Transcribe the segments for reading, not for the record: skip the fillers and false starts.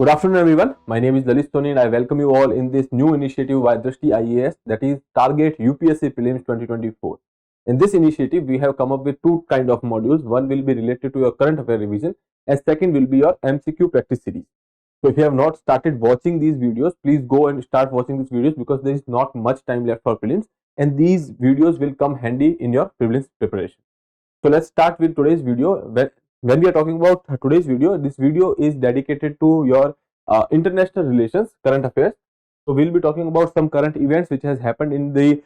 Good afternoon everyone, my name is Lalit Soni and I welcome you all in this new initiative by Drishti IAS, that is Target UPSC Prelims 2024. In this initiative, we have come up with two kind of modules. One will be related to your current affair revision and second will be your MCQ practice series. So if you have not started watching these videos, please go and start watching these videos because there is not much time left for prelims and these videos will come handy in your prelims preparation. So let's start with today's video. When we are talking about today's video, this video is dedicated to your international relations, current affairs. So we'll be talking about some current events which has happened in the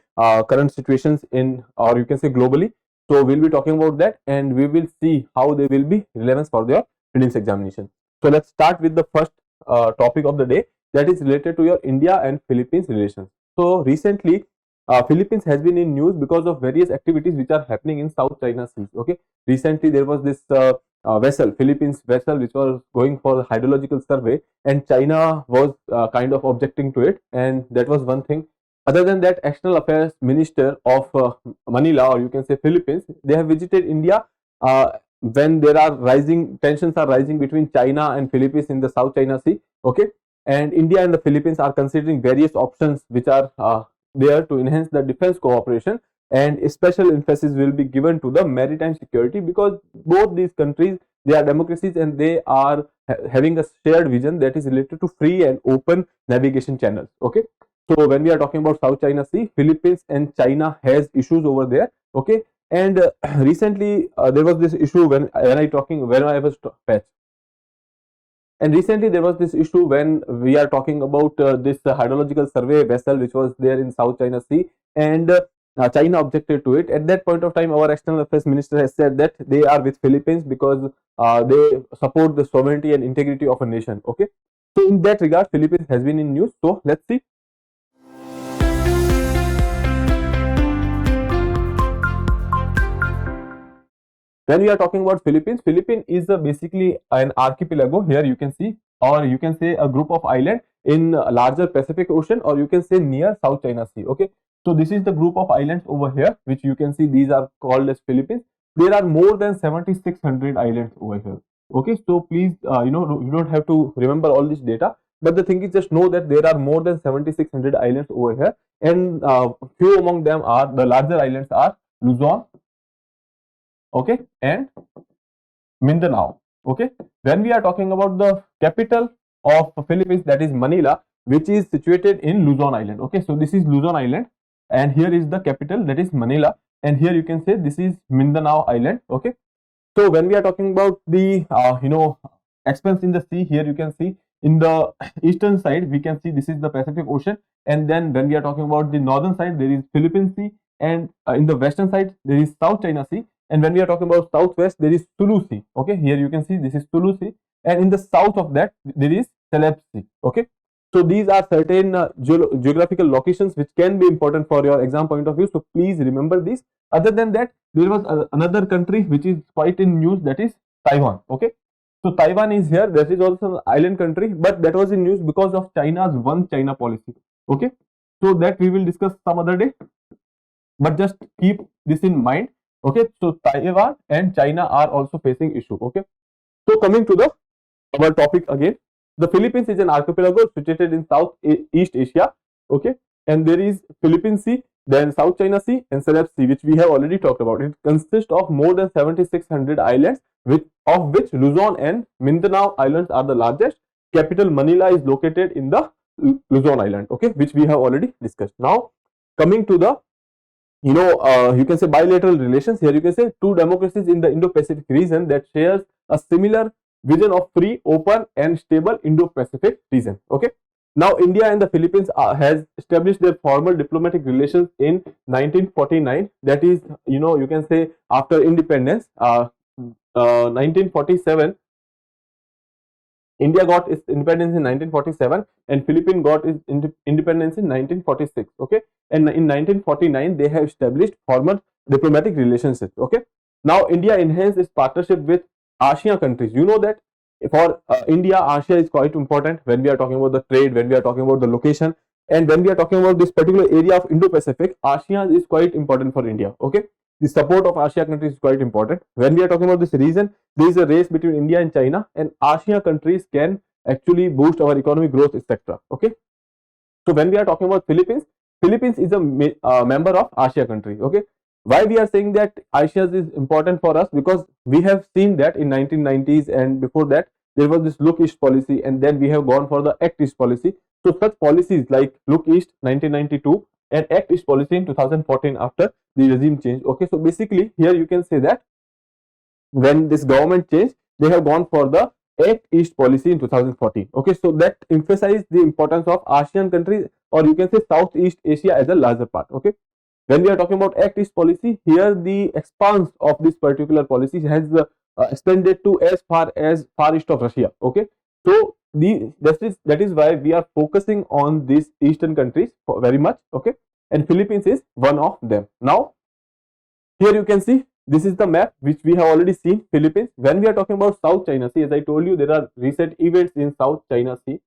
current situations in, or you can say globally. So we'll be talking about that and we will see how they will be relevant for their prelims examination. So let's start with the first topic of the day, that is related to your India and Philippines relations. So recently Philippines has been in news because of various activities which are happening in South China Sea. Okay, recently there was this vessel, Philippines vessel, which was going for hydrological survey, and China was kind of objecting to it, and that was one thing. Other than that, External Affairs Minister of Manila, or you can say Philippines, they have visited India when there are tensions are rising between China and Philippines in the South China Sea. Okay, and India and the Philippines are considering various options which are there to enhance the defense cooperation, and a special emphasis will be given to the maritime security because both these countries, they are democracies and they are having a shared vision that is related to free and open navigation channels. Okay, so when we are talking about South China Sea, Philippines and China has issues over there. Okay, and recently there was this issue when I was fetched. And recently there was this issue when we are talking about this hydrological survey vessel which was there in South China Sea, and China objected to it. At that point of time, our External Affairs Minister has said that they are with Philippines because they support the sovereignty and integrity of a nation. Okay, so in that regard, Philippines has been in news. So let's see. When we are talking about Philippines, Philippines is basically an archipelago. Here you can see, or you can say a group of islands in larger Pacific Ocean, or you can say near South China Sea. Okay, so this is the group of islands over here, which you can see these are called as Philippines. There are more than 7,600 islands over here. Okay, so please, you don't have to remember all this data, but the thing is, just know that there are more than 7,600 islands over here, and few among them are the larger islands are Luzon, okay, and Mindanao. Okay, when we are talking about the capital of Philippines, that is Manila, which is situated in Luzon Island. Okay, so this is Luzon Island and here is the capital, that is Manila, and here you can say this is Mindanao Island. Okay, so when we are talking about the expanse in the sea, here you can see in the eastern side we can see this is the Pacific Ocean, and then when we are talking about the northern side, there is Philippine Sea, and in the western side there is South China Sea, and when we are talking about southwest, there is Sulu Sea. Okay, here you can see this is Sulu Sea, and in the south of that there is 𝐶𝐻 Sea. Okay, so these are certain geographical locations which can be important for your exam point of view, so please remember these. Other than that, there was another country which is quite in news, that is Taiwan. Okay, so Taiwan is here. That is also an island country, but that was in news because of China's one China policy. Okay, so that we will discuss some other day, but just keep this in mind. Okay, so Taiwan and China are also facing issue. Okay, so coming to our topic again, the Philippines is an archipelago situated in Southeast Asia. Okay, and there is Philippine Sea, then South China Sea and 𝐶𝐻 Sea, which we have already talked about. It consists of more than 7,600 islands, of which Luzon and Mindanao Islands are the largest. Capital Manila is located in the Luzon Island. Okay, which we have already discussed. Now coming to the you can say bilateral relations. Here you can say two democracies in the Indo-Pacific region that shares a similar vision of free, open and stable Indo-Pacific region. Okay, now India and the Philippines has established their formal diplomatic relations in 1949. That is, you can say after independence. 1947, India got its independence in 1947 and Philippines got its independence in 1946. Okay, and in 1949 they have established formal diplomatic relationships. Okay, now India enhanced its partnership with ASEAN countries. You know that for India, ASEAN is quite important when we are talking about the trade, when we are talking about the location, and when we are talking about this particular area of Indo-Pacific, ASEAN is quite important for India. Okay, the support of ASEAN countries is quite important. When we are talking about this region, there is a race between India and China, and ASEAN countries can actually boost our economic growth, etc. Okay. So when we are talking about Philippines, Philippines is a member of ASEAN country. Okay. Why we are saying that ASEAN is important for us? Because we have seen that in 1990s and before that there was this Look East policy, and then we have gone for the Act East policy. So such policies like Look East 1992 and Act East policy in 2014 after the regime change. Okay, so basically here you can say that when this government changed, they have gone for the Act East policy in 2014. Okay, so that emphasized the importance of ASEAN countries, or you can say Southeast Asia as a larger part. Okay, when we are talking about Act East policy, here the expanse of this particular policy has extended to as far east of Russia. Okay, so that is why we are focusing on these eastern countries very much. Okay, and Philippines is one of them. Now here you can see this is the map which we have already seen Philippines. When we are talking about South China Sea, as I told you, there are recent events in South China Sea.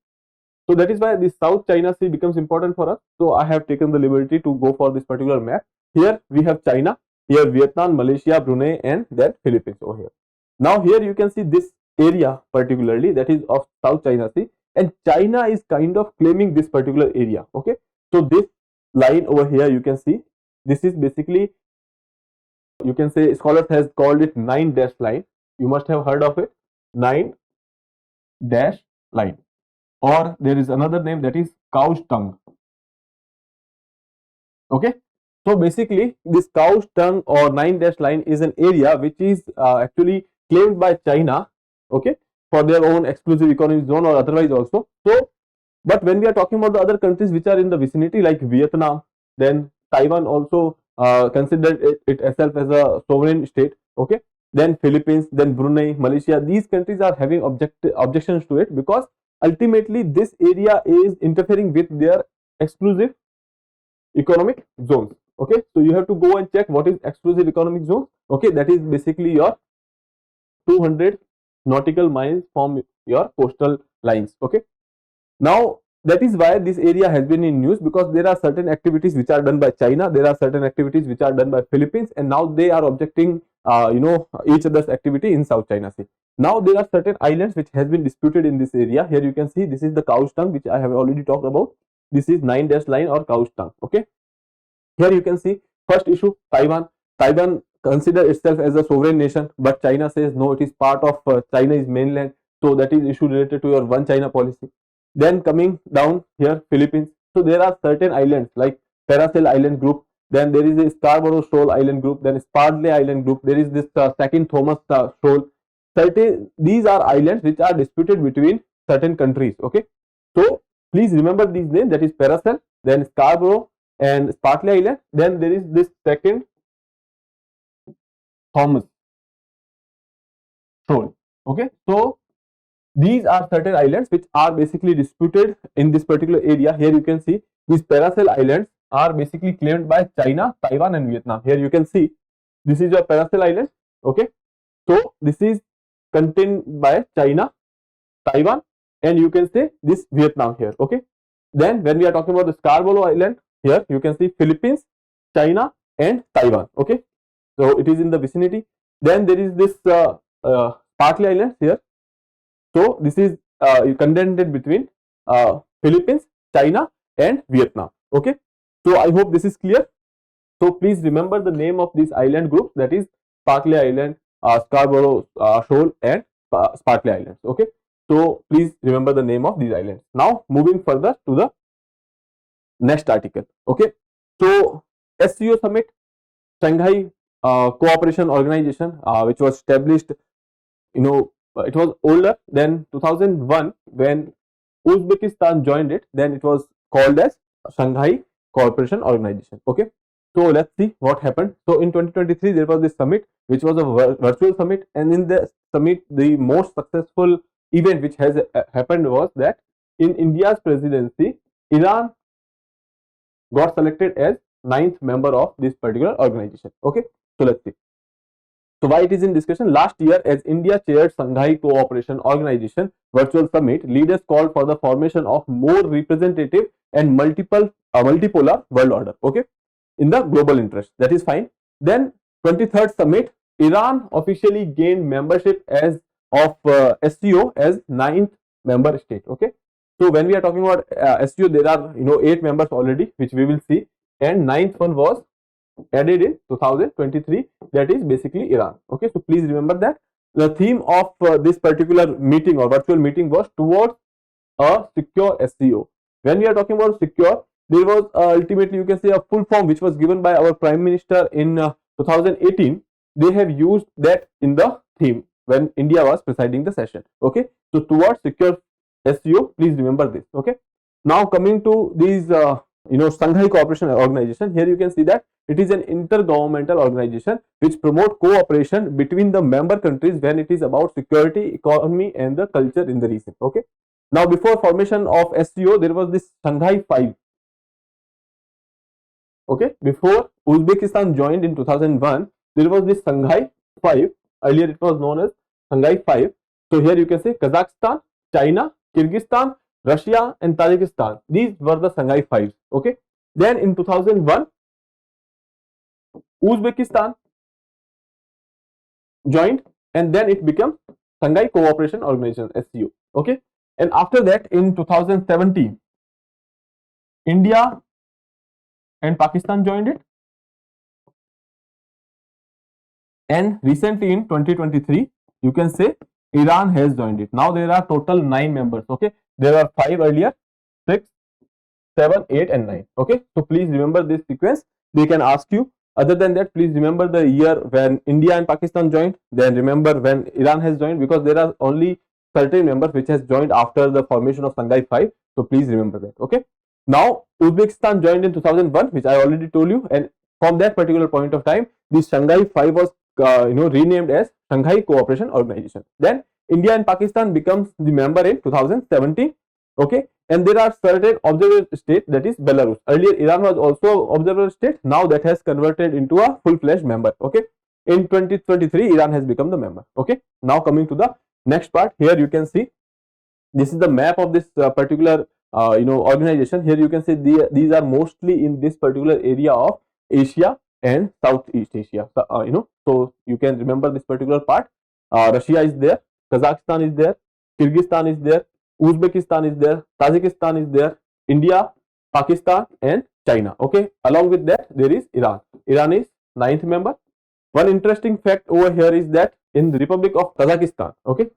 So that is why this South China Sea becomes important for us. So I have taken the liberty to go for this particular map. Here we have China, here Vietnam, Malaysia, Brunei, and then Philippines over here. Now here you can see this area particularly, that is of South China Sea, and China is kind of claiming this particular area. Okay, so this line over here you can see, this is basically, you can say scholars has called it 9-dash line. You must have heard of it, 9-dash line, or there is another name, that is cow's tongue. Okay, so basically this cow's tongue or 9-dash line is an area which is actually claimed by China, okay, for their own exclusive economic zone or otherwise also. So but when we are talking about the other countries which are in the vicinity like Vietnam, then Taiwan also considered it itself as a sovereign state. Okay, then Philippines, then Brunei, Malaysia, these countries are having objections to it, because ultimately this area is interfering with their exclusive economic zones. Okay, so you have to go and check what is exclusive economic zone. Okay, that is basically your 200 nautical miles from your coastal lines. Okay, now that is why this area has been in news, because there are certain activities which are done by China, there are certain activities which are done by Philippines, and now they are objecting each other's activity in South China Sea. Now there are certain islands which has been disputed in this area. Here you can see this is the cow's tongue, which I have already talked about. This is 9-dash line or cow's tongue. Okay, here you can see first issue, Taiwan. Taiwan considers itself as a sovereign nation, but China says no, it is part of China's mainland. So that is issue related to your one China policy. Then coming down here, Philippines. So there are certain islands like Paracel Island Group, then there is a Scarborough Shoal Island Group, then Spratly Island Group, there is this Second Thomas Shoal. These are islands which are disputed between certain countries. Okay, so please remember these names, that is Paracel, then Scarborough and Spratly Island, then there is this Second Thomas Shoal. Okay, so these are certain islands which are basically disputed in this particular area. Here you can see these Paracel Islands are basically claimed by China, Taiwan, and Vietnam. Here you can see this is your Paracel Island. Okay, so this is contained by China, Taiwan, and you can say this Vietnam here. Okay, then when we are talking about the Scarborough Island, here you can see Philippines, China, and Taiwan. Okay, so it is in the vicinity. Then there is this Spratly Islands here. So this is contended between Philippines, China, and Vietnam. Okay, so I hope this is clear. So please remember the name of this island group, that is Spratly Island, Scarborough Shoal, and Spratly Islands. Okay, so please remember the name of these islands. Now moving further to the next article. Okay, so SCO Summit, Shanghai Cooperation Organization, which was established, it was older than 2001 when Uzbekistan joined it. Then it was called as Shanghai Cooperation Organization. Okay, so let's see what happened. So in 2023 there was this summit, which was a virtual summit, and in the summit the most successful event which has happened was that in India's presidency, Iran got selected as 9th member of this particular organization. Okay, so let's see. So why it is in discussion? Last year, as India chaired Shanghai Cooperation Organization Virtual Summit, leaders called for the formation of more representative and multipolar world order. Okay, in the global interest. That is fine. Then 23rd Summit, Iran officially gained membership of SCO as 9th member state. Okay, so when we are talking about SCO, there are 8 members already, which we will see, and ninth one was added in 2023, that is basically Iran. Okay, so please remember that the theme of this particular meeting or virtual meeting was towards a secure SCO. When we are talking about secure, there was ultimately, you can say, a full form which was given by our Prime Minister in 2018. They have used that in the theme when India was presiding the session. Okay, so towards secure SCO, please remember this. Okay, now coming to these Shanghai Cooperation Organization, here you can see that it is an intergovernmental organization which promote cooperation between the member countries when it is about security, economy and the culture in the region. Okay, now before formation of SCO, there was this Shanghai 5. Okay, before Uzbekistan joined in 2001, there was this Shanghai 5. Earlier it was known as Shanghai 5. So here you can say Kazakhstan, China, Kyrgyzstan, Russia and Tajikistan. These were the Shanghai 5s. Okay, then in 2001, Uzbekistan joined, and then it became Shanghai Cooperation Organization SCO. Okay, and after that in 2017, India and Pakistan joined it, and recently in 2023, you can say Iran has joined it. Now there are total 9 members. Okay, there are 5 earlier, 6, 7, 8 and 9. Okay, so please remember this sequence. They can ask you. Other than that, please remember the year when India and Pakistan joined, then remember when Iran has joined, because there are only certain members which has joined after the formation of Shanghai 5. So please remember that. Okay, now Uzbekistan joined in 2001, which I already told you, and from that particular point of time, the Shanghai 5 was renamed as Shanghai Cooperation Organization. Then India and Pakistan becomes the member in 2017. Okay, and there are certain observer state, that is Belarus. Earlier Iran was also observer state, now that has converted into a full-fledged member. Okay, in 2023 Iran has become the member. Okay, now coming to the next part, here you can see this is the map of this particular organization. Here you can see these are mostly in this particular area of Asia and Southeast Asia. So you can remember this particular part. Russia is there, Kazakhstan is there, Kyrgyzstan is there, Uzbekistan is there, Tajikistan is there, India, Pakistan and China. Okay, along with that there is Iran. Iran is 9th member. One interesting fact over here is that in the Republic of Kazakhstan, okay,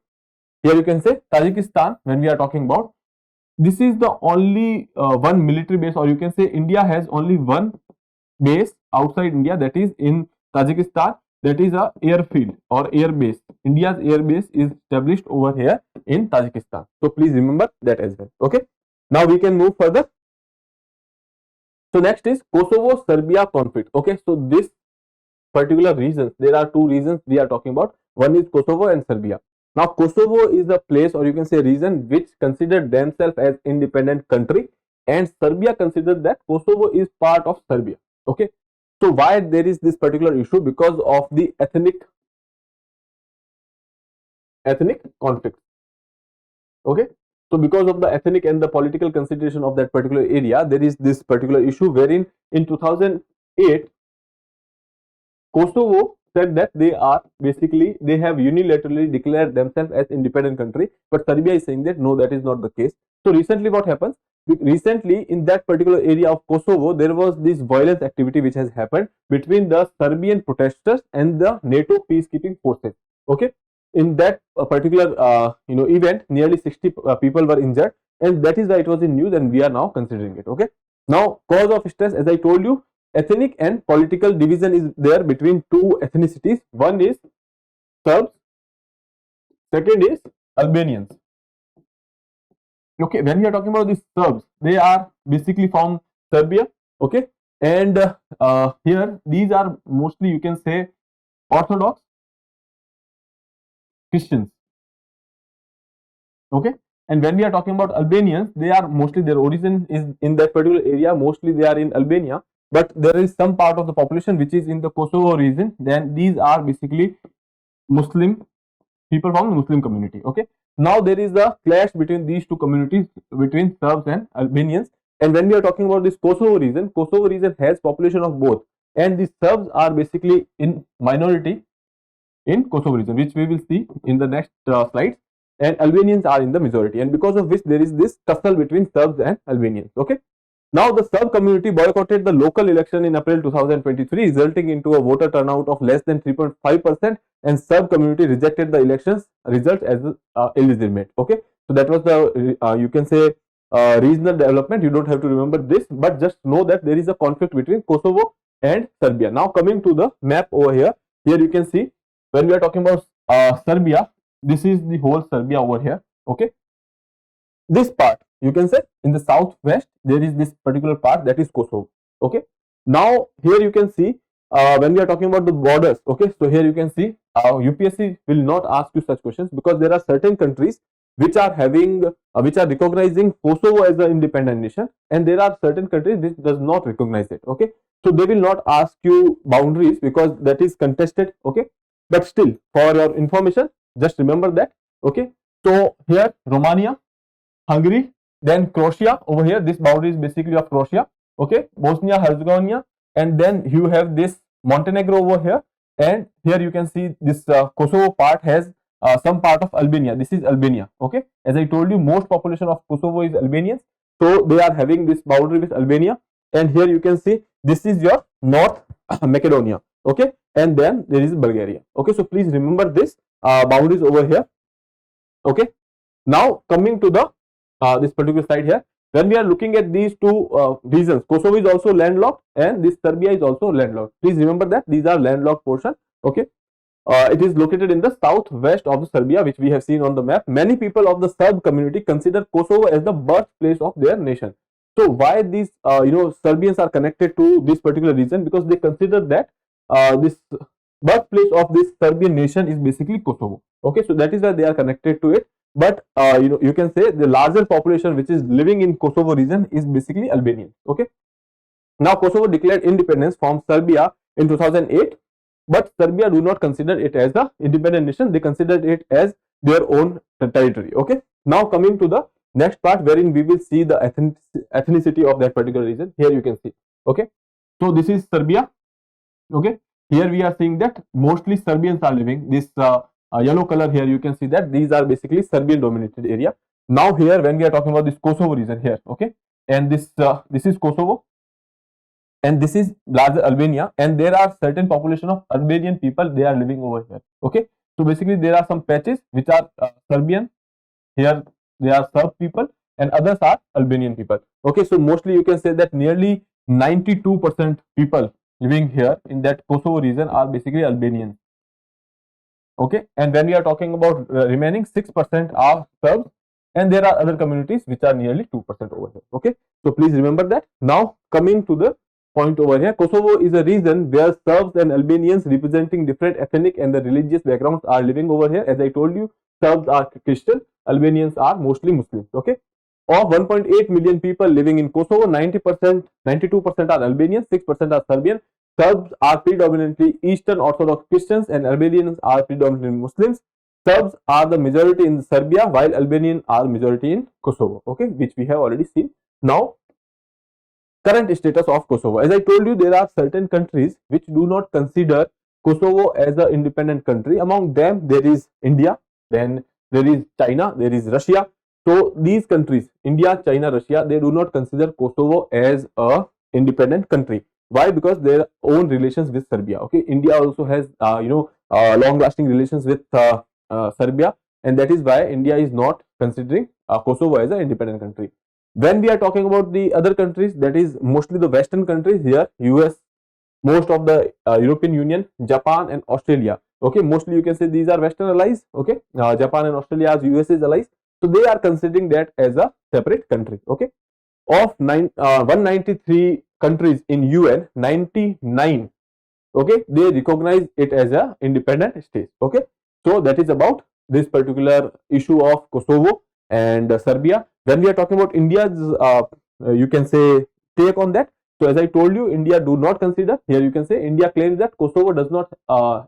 here you can say Tajikistan, when we are talking about, this is the only one military base, or you can say India has only one base outside India, that is in Tajikistan, that is a airfield or air base. India's air base is established over here in Tajikistan. So please remember that as well. Okay, now we can move further. So next is Kosovo Serbia conflict. Okay, so this particular regions, there are 2 regions we are talking about. One is Kosovo and Serbia. Now Kosovo is a place, or you can say region, which considered themselves as independent country, and Serbia considered that Kosovo is part of Serbia. Okay, so why there is this particular issue? Because of the ethnic conflict. Okay, so because of the ethnic and the political consideration of that particular area, there is this particular issue wherein in 2008 Kosovo said that they have unilaterally declared themselves as independent country, but Serbia is saying that no, that is not the case. So recently what happens? Recently in that particular area of Kosovo, there was this violence activity which has happened between the Serbian protesters and the NATO peacekeeping forces. Okay, in that particular event, nearly 60 people were injured, and that is why it was in news, and we are now considering it. Okay, now cause of stress, as I told you, ethnic and political division is there between 2 ethnicities. One is Serbs, second is Albanians. Okay, when we are talking about these Serbs, they are basically from Serbia. Okay, and here these are mostly, you can say, Orthodox Christians. Okay, and when we are talking about Albanians, they are mostly, their origin is in that particular area, mostly they are in Albania, but there is some part of the population which is in the Kosovo region. Then these are basically Muslim people from the Muslim community. Okay, now there is a clash between these 2 communities, between Serbs and Albanians. And when we are talking about this Kosovo region has population of both, and the Serbs are basically in minority in Kosovo region, which we will see in the next slides. and Albanians are in the majority, and because of which there is this tussle between Serbs and Albanians. Okay. Now the Serb community boycotted the local election in April 2023, resulting into a voter turnout of less than 3.5%, and Serb community rejected the elections result as illegitimate. Okay, so that was the you can say regional development. You don't have to remember this, but just know that there is a conflict between Kosovo and Serbia. Now coming to the map over here, you can see when we are talking about Serbia, this is the whole Serbia over here. Okay, this part you can say in the southwest there is this particular part, that is Kosovo. Okay, now here you can see when we are talking about the borders. Okay, so here you can see UPSC will not ask you such questions because there are certain countries which are having which are recognizing Kosovo as an independent nation, and there are certain countries which does not recognize it. Okay, so they will not ask you boundaries because that is contested. Okay, but still for your information just remember that. Okay, so here Romania, Hungary, then Croatia over here. This boundary is basically of Croatia. Okay, Bosnia Herzegovina, and then you have this Montenegro over here, and here you can see this Kosovo part has some part of Albania. This is Albania. Okay, as I told you, most population of Kosovo is Albanians, so they are having this boundary with Albania, and here you can see this is your North Macedonia. Okay, and then there is Bulgaria. Okay, so please remember this boundaries over here. Okay, now coming to the this particular side here, when we are looking at these two regions, Kosovo is also landlocked and this Serbia is also landlocked. Please remember that these are landlocked portion. Okay, it is located in the southwest of the Serbia, which we have seen on the map. Many people of the Serb community consider Kosovo as the birthplace of their nation. So why these Serbians are connected to this particular region? Because they consider that this birthplace of this Serbian nation is basically Kosovo. Okay, so that is why they are connected to it. But you can say the larger population which is living in Kosovo region is basically Albanian. Okay, now Kosovo declared independence from Serbia in 2008, but Serbia do not consider it as the independent nation. They consider it as their own territory. Okay, now coming to the next part wherein we will see the ethnicity of that particular region. Here you can see. Okay, so this is Serbia. Okay, here we are seeing that mostly Serbians are living. This yellow color here you can see that these are basically Serbian dominated area. Now here when we are talking about this Kosovo region here, okay, and this is Kosovo, and this is larger Albania, and there are certain population of Albanian people, they are living over here. Okay, so basically there are some patches which are Serbian, here they are Serb people, and others are Albanian people. Okay, so mostly you can say that nearly 92% people living here in that Kosovo region are basically Albanians. Okay, and when we are talking about remaining 6% are Serbs, and there are other communities which are nearly 2% over here. Okay, so please remember that. Now coming to the point over here, Kosovo is a region where Serbs and Albanians representing different ethnic and the religious backgrounds are living over here. As I told you, Serbs are Christian, Albanians are mostly Muslims. Okay, of 1.8 million people living in Kosovo, 92% are Albanians, 6% are Serbian. Serbs are predominantly Eastern Orthodox Christians and Albanians are predominantly Muslims. Serbs are the majority in Serbia while Albanians are majority in Kosovo. Okay, which we have already seen. Now, current status of Kosovo. As I told you, there are certain countries which do not consider Kosovo as an independent country. Among them, there is India, then there is China, there is Russia. So these countries, India, China, Russia, they do not consider Kosovo as a independent country. Why? Because their own relations with Serbia. Okay, India also has long-lasting relations with Serbia, and that is why India is not considering Kosovo as an independent country. When we are talking about the other countries, that is mostly the Western countries here, US, most of the European Union, Japan and Australia. Okay, mostly you can say these are Western allies. Okay, Japan and Australia are USA's allies, so they are considering that as a separate country. Okay, of 193 countries in UN, 99, okay, they recognize it as a independent state. Okay, so that is about this particular issue of Kosovo and Serbia. When we are talking about India's you can say take on that, so as I told you, India do not consider. Here you can say India claims that Kosovo does not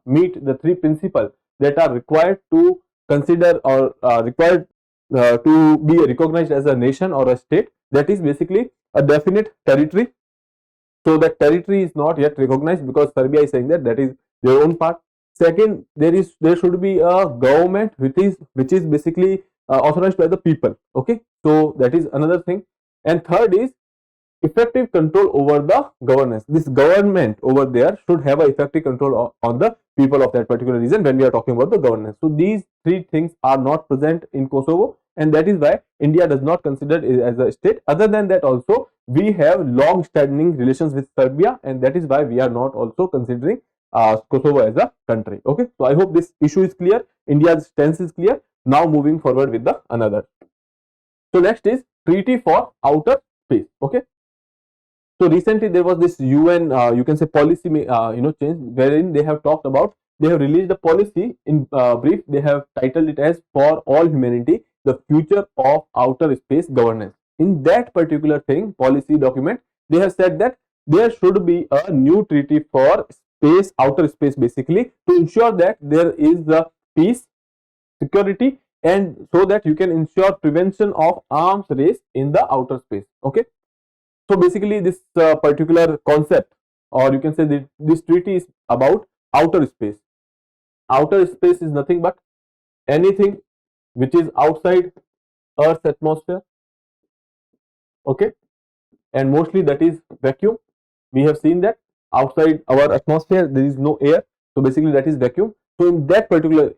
meet the three principles that are required to consider or required to be recognized as a nation or a state. That is basically a definite territory. So that territory is not yet recognized because Serbia is saying that that is their own part. Second, there should be a government which is basically authorized by the people. Okay, so that is another thing. And third is effective control over the governance. This government over there should have a effective control on the people of that particular region when we are talking about the governance. So these three things are not present in Kosovo, and that is why India does not consider it as a state. Other than that, also we have long standing relations with Serbia, and that is why we are not also considering Kosovo as a country. Okay, so I hope this issue is clear. India's stance is clear. Now moving forward with the another. So next is Treaty for Outer Space. Okay, so recently there was this UN, you can say policy, change, wherein they have talked about, they have released a policy in brief. They have titled it as "For All Humanity: The Future of Outer Space Governance." In that particular thing, policy document, they have said that there should be a new treaty for space, outer space, basically to ensure that there is the peace, security, and so that you can ensure prevention of arms race in the outer space. Okay. So basically this particular concept, or you can say that this treaty is about outer space. Outer space is nothing but anything which is outside Earth's atmosphere. Okay, and mostly that is vacuum. We have seen that outside our atmosphere there is no air, so basically that is vacuum. So in that particular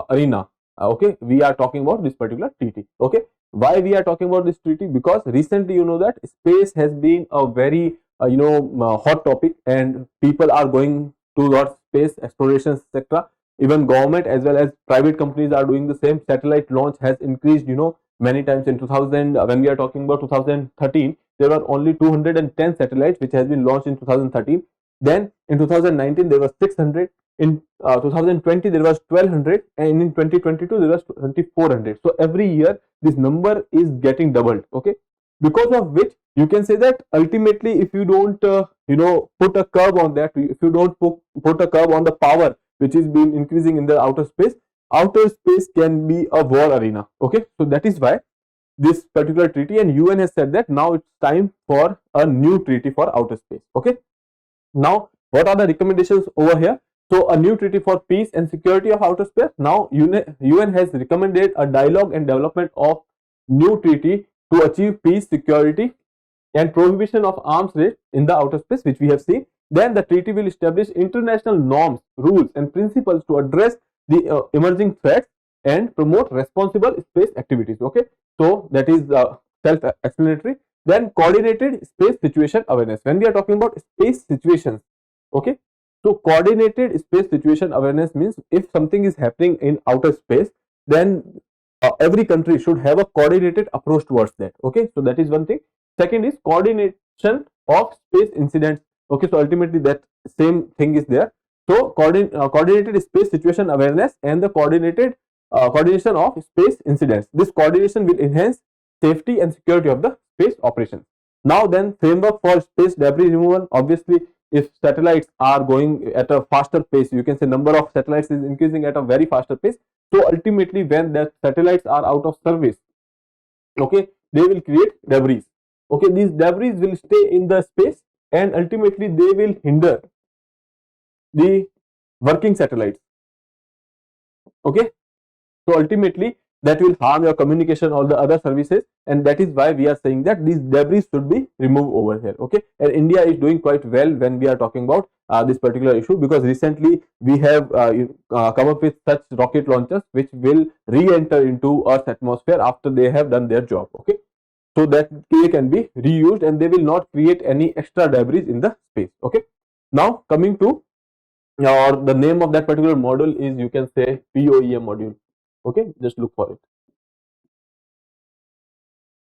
arena, okay, we are talking about this particular treaty. Okay, why we are talking about this treaty? Because recently you know that space has been a very hot topic, and people are going towards space exploration, etc. Even government as well as private companies are doing the same. Satellite launch has increased many times. In 2000, when we are talking about 2013, there were only 210 satellites which has been launched in 2013. Then in 2019 there was 600. In 2020 there was 1200, and in 2022 there was 2400. So every year this number is getting doubled. Okay, because of which you can say that ultimately if you don't put a curve on that, if you don't put a curve on the power which is being increasing in the outer space can be a war arena. Okay, so that is why this particular treaty, and UN has said that now it's time for a new treaty for outer space. Okay, now what are the recommendations over here? So a new treaty for peace and security of outer space. Now UN has recommended a dialogue and development of new treaty to achieve peace, security, and prohibition of arms race in the outer space, which we have seen. Then the treaty will establish international norms, rules, and principles to address the emerging threats and promote responsible space activities. Okay, so that is self-explanatory. Then coordinated space situation awareness. When we are talking about space situations, okay, so coordinated space situation awareness means if something is happening in outer space, then every country should have a coordinated approach towards that. Okay, so that is one thing. Second is coordination of space incidents. Okay, so ultimately that same thing is there. So coordinated space situation awareness and the coordination of space incidents. This coordination will enhance safety and security of the space operations. Now then, framework for space debris removal. Obviously, if satellites are going at a faster pace, you can say number of satellites is increasing at a very faster pace. So ultimately, when the satellites are out of service, okay, they will create debris. Okay, these debris will stay in the space, and ultimately they will hinder the working satellites. Okay, so ultimately that will harm your communication or the other services, and that is why we are saying that these debris should be removed over here. Okay, and India is doing quite well when we are talking about this particular issue, because recently we have come up with such rocket launchers which will re-enter into Earth's atmosphere after they have done their job. Okay, so that they can be reused and they will not create any extra debris in the space. Okay, now coming to the name of that particular module is, you can say, POEM module. Okay, just look for it.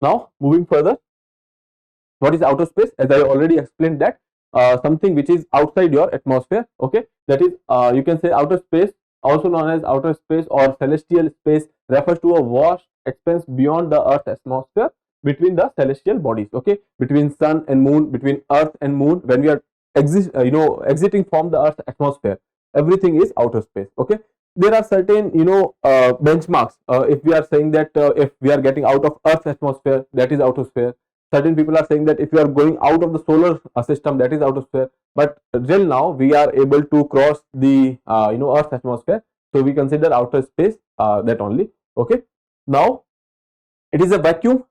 Now moving further, what is outer space? As I already explained that something which is outside your atmosphere. Okay, that is you can say outer space, also known as outer space or celestial space, refers to a vast expanse beyond the Earth's atmosphere between the celestial bodies. Okay, between sun and moon, between Earth and moon, when we are exiting from the Earth's atmosphere, everything is outer space. Okay, there are certain benchmarks. If we are saying that if we are getting out of Earth's atmosphere, that is outer space. certain people are saying that if you are going out of the solar system, that is outer sphere, but till now we are able to cross the Earth's atmosphere, so we consider outer space that only. Okay, now it is a vacuum.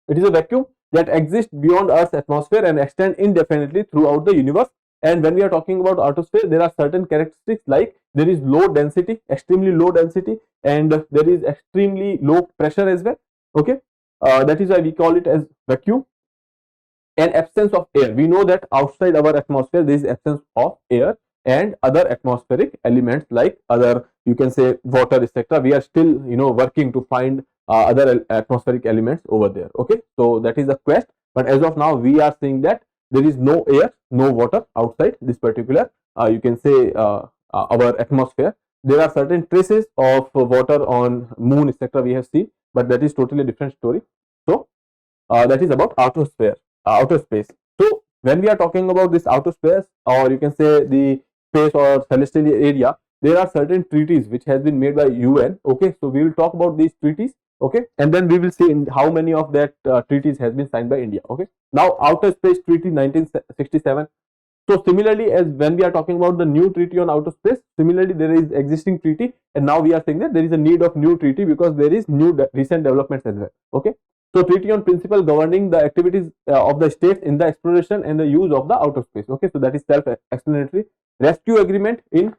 It is a vacuum that exists beyond Earth's atmosphere and extend indefinitely throughout the universe. And when we are talking about outer space, there are certain characteristics like there is low density, extremely low density, and there is extremely low pressure as well. Okay, that is why we call it as vacuum. And absence of air. We know that outside our atmosphere there is absence of air and other atmospheric elements like other, you can say, water, etc. We are still working to find other atmospheric elements over there. Okay, so that is a quest, but as of now we are seeing that there is no air, no water outside this particular you can say our atmosphere. There are certain traces of water on moon, etc. we have seen, but that is totally different story. So that is about outer sphere, outer space. So when we are talking about this outer space, or you can say the space or celestial area, there are certain treaties which has been made by UN. Okay, so we will talk about these treaties. Okay, and then we will see in how many of that treaties has been signed by India. Okay, now outer space treaty 1967. So similarly, as when we are talking about the new treaty on outer space, similarly there is existing treaty, and now we are saying that there is a need of new treaty because there is new recent developments as well. Okay, so treaty on principle governing the activities of the states in the exploration and the use of the outer space. Okay, so that is self-explanatory. Rescue agreement in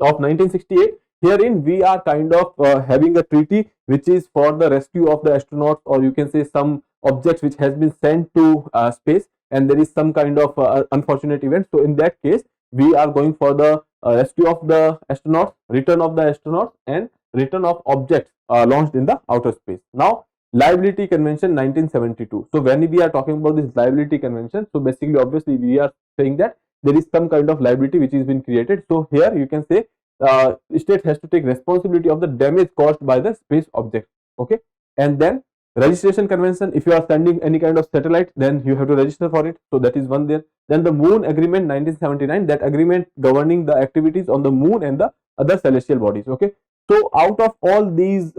of 1968. Herein we are kind of having a treaty which is for the rescue of the astronauts, or you can say some objects which has been sent to space, and there is some kind of unfortunate event. So in that case we are going for the rescue of the astronauts, return of the astronauts, and return of objects launched in the outer space. Now liability convention 1972. So when we are talking about this liability convention, so basically obviously we are saying that there is some kind of liability which is been created. So here you can say state has to take responsibility of the damage caused by the space object. Okay, and then registration convention, if you are sending any kind of satellite, then you have to register for it. So that is one there. Then the moon agreement 1979, that agreement governing the activities on the moon and the other celestial bodies. Okay, so out of all these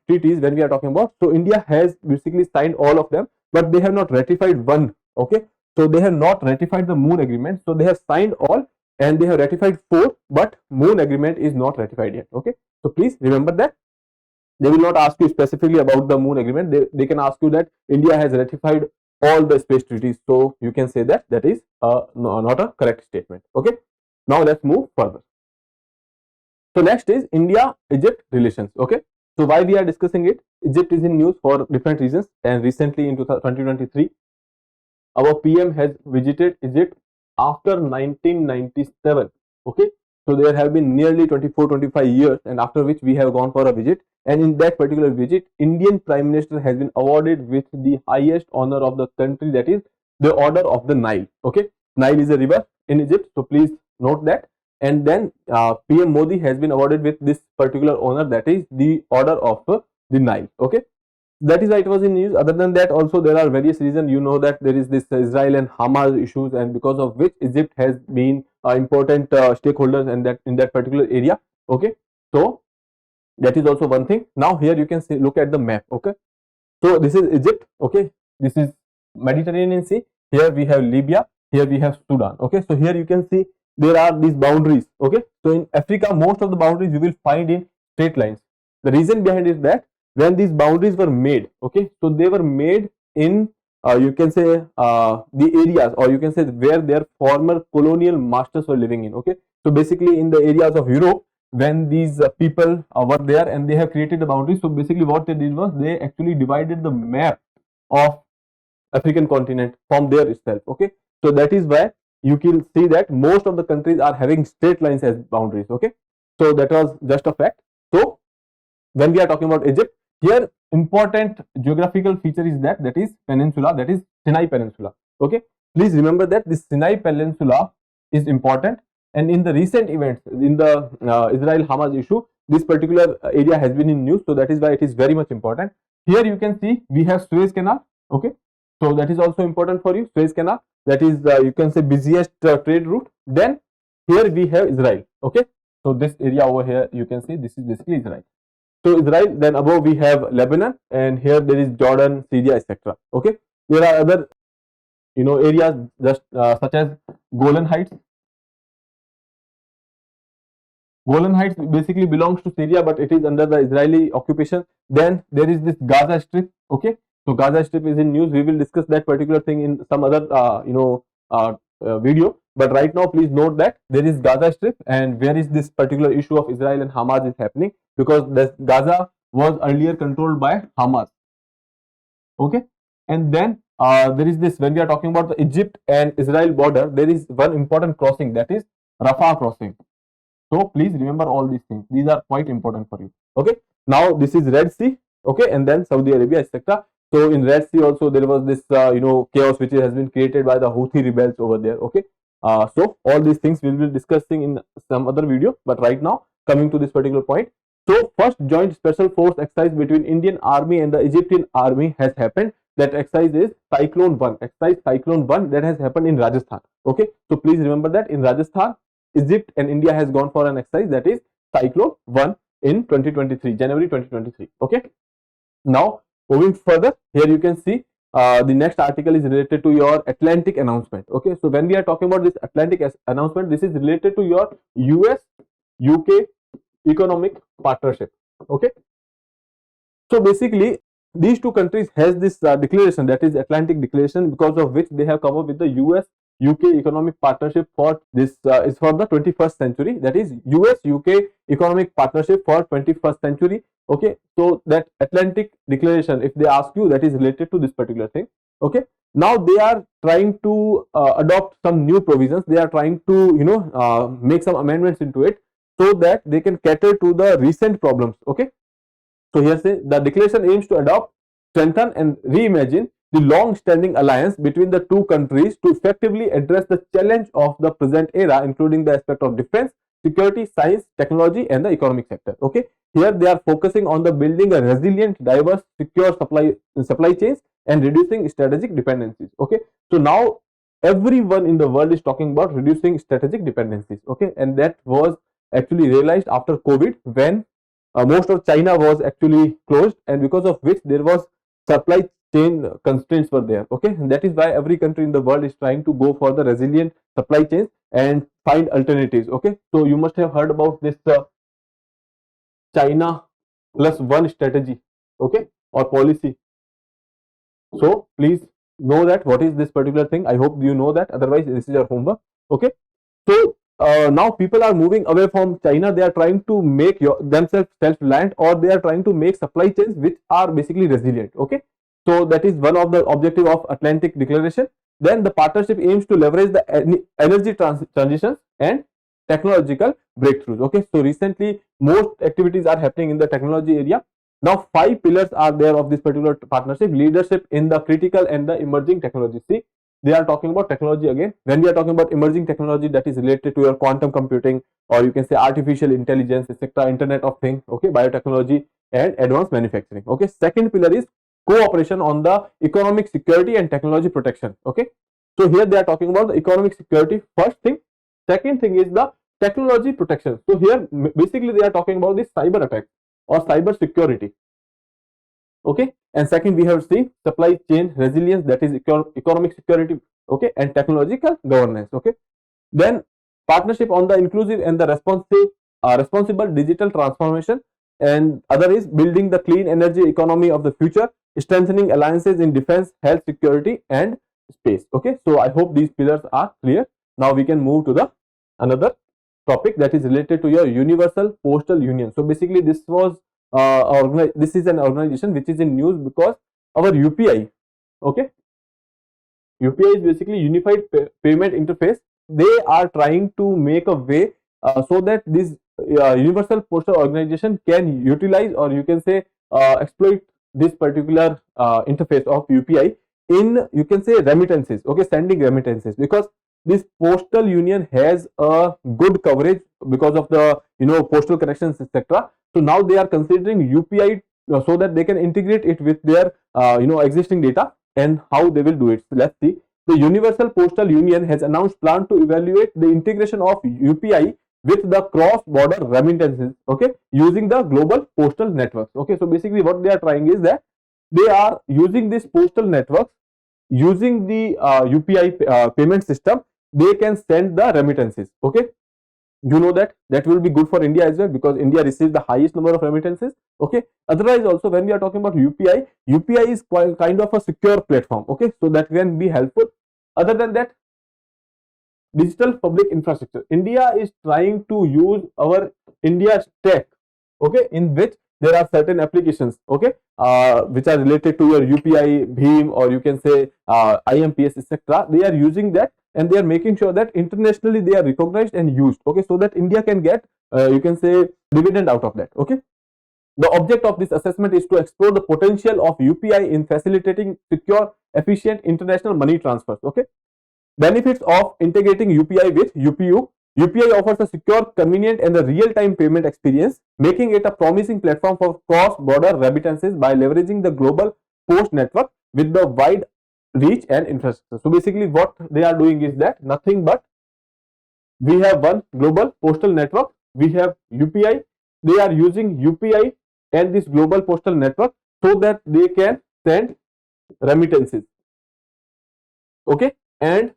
treaties when we are talking about, so India has basically signed all of them, but they have not ratified one. Okay, so they have not ratified the moon agreement. So they have signed all and they have ratified 4, but moon agreement is not ratified yet. Okay, so please remember that. They will not ask you specifically about the moon agreement. They can ask you that India has ratified all the space treaties. So you can say that that is not a correct statement. Okay, now let's move further. So next is India-Egypt relations. Okay, so why we are discussing it? Egypt is in news for different reasons, and recently in 2023 our PM has visited Egypt after 1997. Okay, so there have been nearly 24-25 years, and after which we have gone for a visit, and in that particular visit Indian Prime Minister has been awarded with the highest honor of the country, that is the Order of the Nile. Okay, Nile is a river in Egypt, so please note that. And then PM Modi has been awarded with this particular honor, that is the Order of the Nile. Okay, that is why it was in news. Other than that also there are various reasons. You know that there is this Israel and Hamas issues, and because of which Egypt has been important stakeholders in that particular area. Okay, so that is also one thing. Now here you can look at the map. Okay, so this is Egypt. Okay, this is Mediterranean Sea. Here we have Libya, here we have Sudan. Okay, so here you can see there are these boundaries. Okay, so in Africa most of the boundaries you will find in straight lines. The reason behind it is that when these boundaries were made, okay, so they were made in you can say the areas, or you can say where their former colonial masters were living in. Okay, so basically in the areas of Europe, when these people were there and they have created the boundaries, so basically what they did was they actually divided the map of African continent from there itself. Okay, so that is why you can see that most of the countries are having straight lines as boundaries. Okay, so that was just a fact. So when we are talking about Egypt, here important geographical feature is that is peninsula, that is Sinai Peninsula. Okay, please remember that this Sinai Peninsula is important, and in the recent events in the Israel-Hamas issue, this particular area has been in news, so that is why it is very much important. Here you can see we have Suez Canal. Okay, so that is also important for you. Suez Canal, that is you can say busiest trade route. Then here we have Israel. Okay, so this area over here you can see this is basically Israel. So Israel, then above we have Lebanon, and here there is Jordan, Syria, etc. Okay, There are other areas just such as Golan Heights. Golan Heights basically belongs to Syria, but it is under the Israeli occupation. Then there is this Gaza Strip. Okay, so Gaza Strip is in news. We will discuss that particular thing in some other video. But right now, please note that there is Gaza Strip, and where is this particular issue of Israel and Hamas is happening, because Gaza was earlier controlled by Hamas. Okay, and then there is this, when we are talking about the Egypt and Israel border, there is one important crossing, that is Rafah crossing. So please remember all these things. These are quite important for you. Okay. Now this is Red Sea. Okay, and then Saudi Arabia, etc. So in Red Sea also there was this chaos which has been created by the Houthi rebels over there. Okay. So all these things we will be discussing in some other video. But right now, coming to this particular point. So first joint special force exercise between Indian Army and the Egyptian Army has happened. That exercise is Cyclone 1. Exercise Cyclone 1 that has happened in Rajasthan. Okay. So please remember that in Rajasthan, Egypt and India has gone for an exercise, that is Cyclone 1 in 2023, January 2023. Okay. Now moving further, here you can see the next article is related to your Atlantic announcement. Okay. So when we are talking about this Atlantic announcement, this is related to your US-UK economic partnership. Okay. So basically these two countries has this declaration, that is Atlantic Declaration, because of which they have come up with the US-UK economic partnership for this is for the 21st century, that is US-UK economic partnership for 21st century. Okay, so that Atlantic Declaration, if they ask you, that is related to this particular thing. Okay, now they are trying to adopt some new provisions. They are trying to make some amendments into it so that they can cater to the recent problems. Okay, so here say the declaration aims to adopt, strengthen and reimagine the long-standing alliance between the two countries to effectively address the challenge of the present era, including the aspect of defense, security, science, technology and the economic sector. Okay, here they are focusing on the building a resilient, diverse, secure supply chains and reducing strategic dependencies. Okay, so now everyone in the world is talking about reducing strategic dependencies. Okay, and that was actually realized after COVID, when most of China was actually closed, and because of which there was supply chain constraints were there. Okay, and that is why every country in the world is trying to go for the resilient supply chains and find alternatives. Okay, so you must have heard about this China plus one strategy, okay, or policy. So please know that what is this particular thing. I hope you know that, otherwise this is your homework. Okay, so now people are moving away from China. They are trying to make themselves self-reliant, or they are trying to make supply chains which are basically resilient. Okay, so that is one of the objective of Atlantic Declaration. Then the partnership aims to leverage the energy transitions and technological breakthroughs. Okay, so recently most activities are happening in the technology area. Now 5 pillars are there of this particular partnership: leadership in the critical and the emerging technology. See, they are talking about technology again. When we are talking about emerging technology, that is related to your quantum computing, or you can say artificial intelligence, etc., Internet of Things, okay, biotechnology and advanced manufacturing. Okay, second pillar is cooperation on the economic security and technology protection. Okay, so here they are talking about the economic security, first thing. Second thing is the technology protection. So here basically they are talking about the cyber attack or cyber security. Okay, and second we have seen supply chain resilience, that is economic security, okay, and technological governance. Okay, then partnership on the inclusive and the responsible digital transformation, and other is building the clean energy economy of the future, strengthening alliances in defense, health, security and space. Okay, so I hope these pillars are clear. Now we can move to the another topic, that is related to your Universal Postal Union. So basically this was this is an organization which is in news because our UPI, okay, UPI is basically Unified Payment Interface. They are trying to make a way so that this Universal Postal Organization can utilize, or you can say exploit this particular interface of UPI in, you can say, remittances. Okay, sending remittances, because this postal union has a good coverage because of the postal connections, etc. So now they are considering UPI so that they can integrate it with their existing data, and how they will do it. So let's see. The Universal Postal Union has announced plan to evaluate the integration of UPI with the cross-border remittances, okay, using the global postal networks. Okay, so basically what they are trying is that they are using these postal networks using the UPI payment system, they can send the remittances. Okay, you know that will be good for India as well, because India receives the highest number of remittances. Okay, otherwise also when we are talking about UPI is quite kind of a secure platform. Okay, so that can be helpful. Other than that, digital public infrastructure, India is trying to use our India stack, okay, in which there are certain applications, okay, which are related to your UPI, BHIM, or you can say IMPS, etc. They are using that, and they are making sure that internationally they are recognized and used, okay, so that India can get you can say dividend out of that. Okay, the object of this assessment is to explore the potential of UPI in facilitating secure, efficient international money transfers. Okay, benefits of integrating UPI with UPU. UPI offers a secure, convenient, and a real-time payment experience, making it a promising platform for cross-border remittances by leveraging the global post network with the wide reach and infrastructure. So basically what they are doing is that nothing but we have one global postal network, we have UPI, they are using UPI and this global postal network so that they can send remittances. Okay, and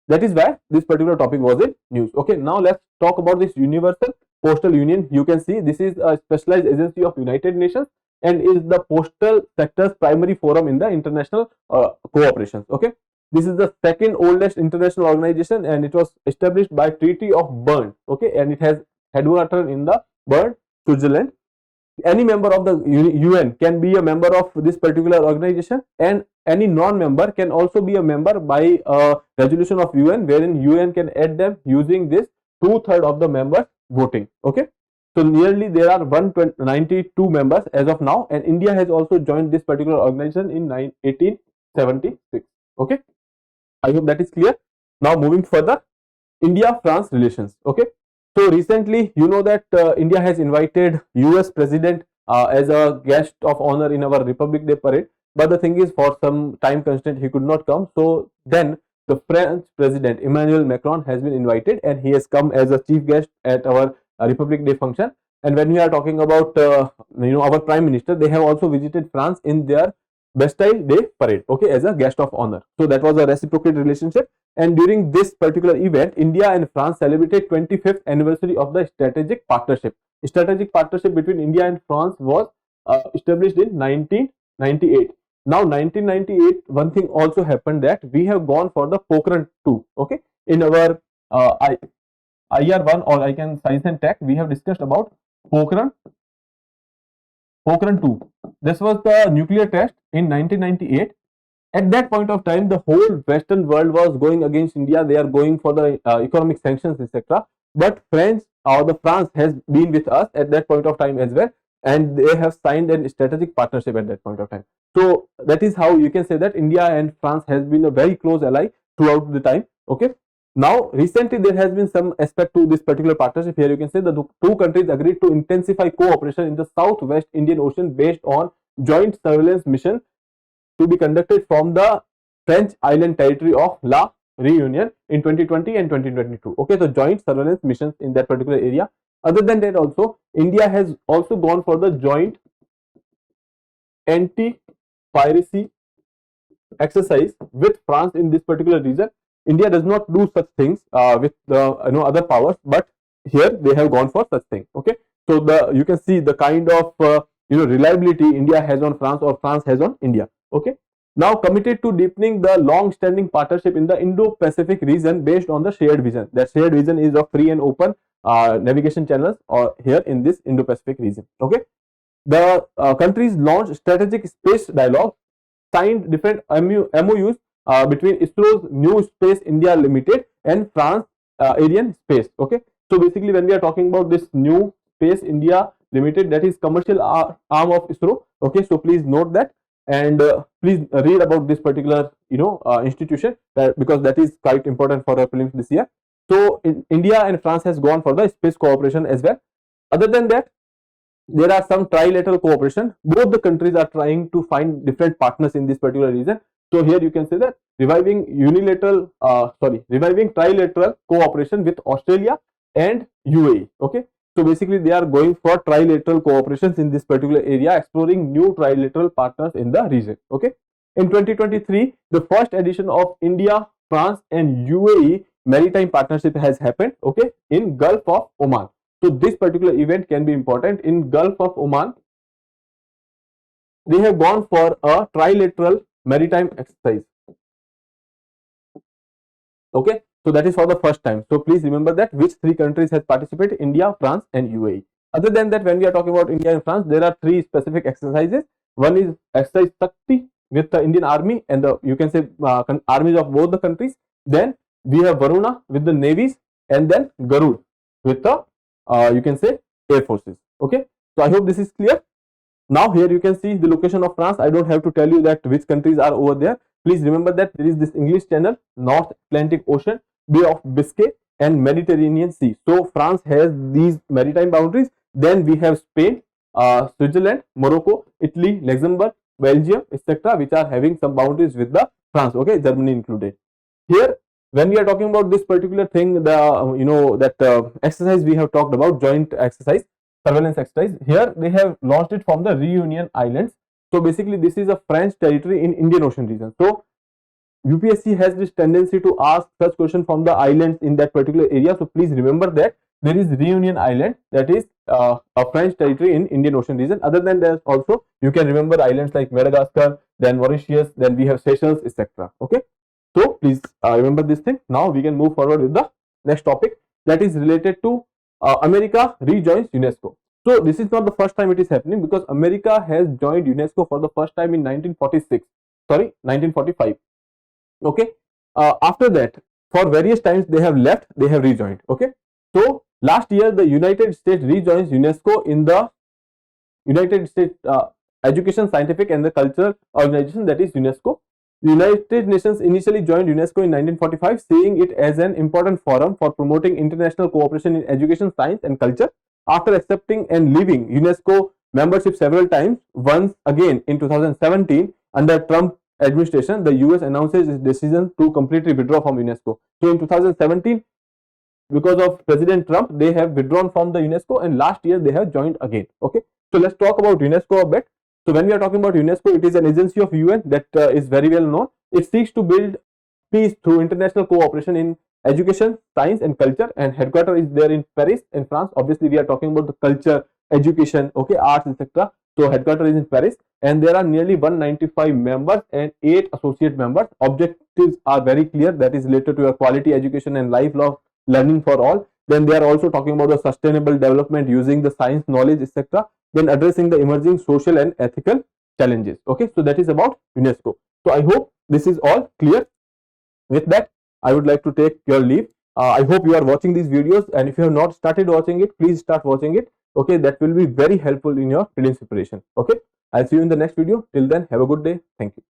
that is why this particular topic was in news. Okay, now let's talk about this Universal Postal Union. You can see this is a specialized agency of United Nations and is the postal sector's primary forum in the international cooperations. Okay, this is the second oldest international organization, and it was established by Treaty of Bern. Okay, and it has headquarters in the Bern, Switzerland. Any member of the UN can be a member of this particular organization, and any non-member can also be a member by a resolution of UN, wherein UN can add them using this 2/3 of the members voting. Okay, so nearly there are 192 members as of now, and India has also joined this particular organization in 1876. Okay, I hope that is clear. Now moving further, India-France relations. Okay, so recently you know that India has invited US President as a guest of honor in our Republic Day parade, but the thing is, for some time constraint he could not come. So then the French President Emmanuel Macron has been invited, and he has come as a chief guest at our Republic Day function. And when we are talking about our Prime Minister, they have also visited France in their Bastille Day parade, okay, as a guest of honor. So that was a reciprocal relationship. And during this particular event, India and France celebrated 25th anniversary of the strategic partnership. Strategic partnership between India and France was established in 1998. Now 1998, one thing also happened, that we have gone for the Pokhran 2. Okay, in our IR1, or I can science and tech, we have discussed about Pokhran 2. This was the nuclear test in 1998. At that point of time, the whole Western world was going against India. They are going for the economic sanctions, etc. But France has been with us at that point of time as well, and they have signed a strategic partnership at that point of time. So that is how you can say that India and France has been a very close ally throughout the time. Okay. Now recently there has been some aspect to this particular partnership. Here you can say the two countries agreed to intensify cooperation in the Southwest Indian Ocean based on joint surveillance mission to be conducted from the French island territory of La Réunion in 2020 and 2022. Okay, so joint surveillance missions in that particular area. Other than that, also India has also gone for the joint anti-piracy exercise with France in this particular region. India does not do such things with the other powers, but here they have gone for such thing. Okay, so you can see the kind of reliability India has on France, or France has on India. Okay, now committed to deepening the long-standing partnership in the Indo-Pacific region based on the shared vision. That shared vision is of free and open navigation channels, or here in this Indo-Pacific region. Okay, the countries launched strategic space dialogue, signed different MOUs between ISRO's New Space India Limited and France Ariane Space. Okay, so basically when we are talking about this New Space India Limited, that is commercial arm of ISRO. Okay, so please note that, and please read about this particular institution, because that is quite important for our prelims this year. So India and France has gone for the space cooperation as well. Other than that, there are some trilateral cooperation. Both the countries are trying to find different partners in this particular region. So here you can say that reviving trilateral cooperation with Australia and UAE. Okay, so basically they are going for trilateral cooperations in this particular area, exploring new trilateral partners in the region. Okay, In 2023, the first edition of India, France and UAE maritime partnership has happened, okay, in Gulf of Oman. So this particular event can be important. In Gulf of Oman, they have gone for a trilateral maritime exercise. Okay, so that is for the first time. So please remember that which three countries has participated: India, France and UAE. Other than that, when we are talking about India and France, there are three specific exercises. One is exercise 𝐸𝐶𝑖 with the Indian Army and the, you can say, armies of both the countries. Then we have Varuna with the navies, and then Garud with the you can say air forces. Okay, so I hope this is clear. Now here you can see the location of France. I don't have to tell you that which countries are over there. Please remember that there is this English Channel, North Atlantic Ocean, Bay of Biscay and Mediterranean Sea. So France has these maritime boundaries. Then we have Spain, Switzerland, Morocco, Italy, Luxembourg, Belgium, etc., which are having some boundaries with the France. Okay, Germany included. Here, when we are talking about this particular thing, the exercise we have talked about, joint exercise, surveillance exercise. Here they have launched it from the Reunion Islands. So basically, this is a French territory in Indian Ocean region. So UPSC has this tendency to ask such question from the islands in that particular area. So please remember that there is Reunion Island, that is a French territory in Indian Ocean region. Other than that, also you can remember islands like Madagascar, then Mauritius, then we have Seychelles, etc. Okay, so please remember this thing. Now we can move forward with the next topic, that is related to America rejoins UNESCO. So this is not the first time it is happening, because America has joined UNESCO for the first time in 1945. Okay, after that, for various times they have left, they have rejoined. Okay, so last year the United States rejoins UNESCO in the United States Education, Scientific and the Cultural Organization, that is UNESCO. The United Nations initially joined UNESCO in 1945, seeing it as an important forum for promoting international cooperation in education, science and culture. After accepting and leaving UNESCO membership several times, once again in 2017 under Trump administration, the US announces its decision to completely withdraw from UNESCO. So in 2017, because of President Trump, they have withdrawn from the UNESCO, and last year they have joined again. Okay, so let's talk about UNESCO a bit. So when we are talking about UNESCO, it is an agency of UN that is very well known. It seeks to build peace through international cooperation in education, science and culture, and headquarters is there in Paris in France. Obviously we are talking about the culture, education, okay, arts, etc. So headquarters is in Paris, and there are nearly 195 members and 8 associate members. Objectives are very clear, that is related to a quality education and lifelong learning for all. Then they are also talking about the sustainable development using the science knowledge, etc. Then addressing the emerging social and ethical challenges. Okay, so that is about UNESCO. So I hope this is all clear. With that, I would like to take your leave. I hope you are watching these videos, and if you have not started watching it, please start watching it. Okay, that will be very helpful in your prelims preparation. Okay, I'll see you in the next video. Till then, have a good day. Thank you.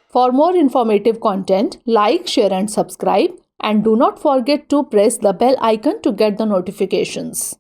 For more informative content, like, share and subscribe, and do not forget to press the bell icon to get the notifications.